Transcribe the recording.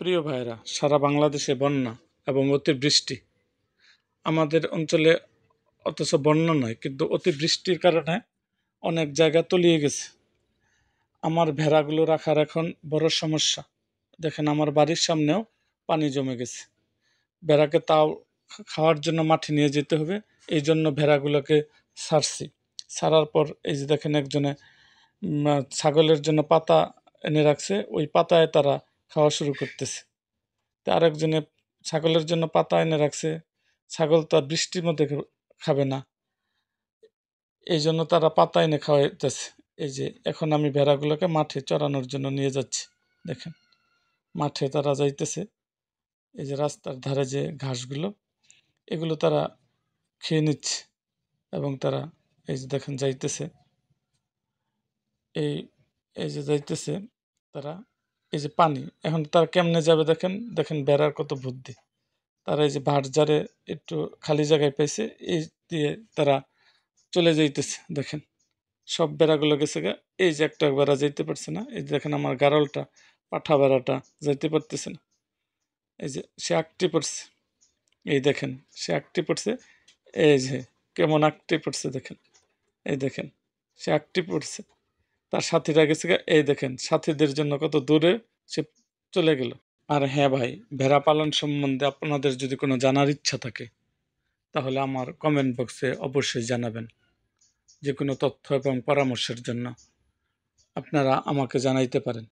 প্রিয় ভাইরা, সারা বাংলাদেশে বন্যা এবং অতিবৃষ্টি। আমাদের অঞ্চলে অথচ বন্যা নয়, কিন্তু অতিবৃষ্টির কারণে অনেক জায়গা তলিয়ে গেছে। আমার ভেড়াগুলো রাখার এখন বড় সমস্যা। দেখেন, আমার বাড়ির সামনেও পানি জমে গেছে। ভেড়াকে তাও খাওয়ার জন্য মাঠে নিয়ে যেতে হবে, এই জন্য ভেড়াগুলোকে ছাড়ছি। ছাড়ার পর এই যে দেখেন, একজনে ছাগলের জন্য পাতা এনে রাখছে, ওই পাতায় তারা খাওয়া শুরু করতেছে। তো আরেকজনে ছাগলের জন্য পাতা এনে রাখছে। ছাগল তো আর বৃষ্টির মধ্যে খাবে না, এই জন্য তারা পাতা এনে খাওয়াইতেছে। এই যে এখন আমি ভেড়াগুলোকে মাঠে চরানোর জন্য নিয়ে যাচ্ছি। দেখেন, মাঠে তারা যাইতেছে। এই যে রাস্তার ধারে যে ঘাসগুলো, এগুলো তারা খেয়ে নিচ্ছে এবং তারা এই যে দেখেন যাইতেছে। এই এই যে যাইতেছে তারা। এই যে পানি, এখন তারা কেমনে যাবে? দেখেন দেখেন ভেড়ার কত বুদ্ধি। তারা এই যে ভাটজারে একটু খালি জায়গায় পাইছে, এই দিয়ে তারা চলে যাইতেছে। দেখেন, সব বেড়াগুলো গেছে গা। এই যে একটা বেড়া যাইতে পারছে না। এই যে দেখেন আমার গারলটা, পাঠা বেড়াটা যাইতে পারতেছে না। এই যে সে আঁকটি পড়ছে। এই দেখেন, সে আঁকটি পড়ছে। এই যে কেমন আঁকটি পড়ছে দেখেন। এই দেখেন, সে আঁকটি পড়ছে। তার সাথীরা গেছে গা। এই দেখেন, সাথীদের জন্য কত দূরে সে চলে গেল। আর হ্যাঁ ভাই, ভেড়া পালন সম্বন্ধে আপনাদের যদি কোনো জানার ইচ্ছা থাকে, তাহলে আমার কমেন্ট বক্সে অবশ্যই জানাবেন। যে কোনো তথ্য এবং পরামর্শের জন্য আপনারা আমাকে জানাইতে পারেন।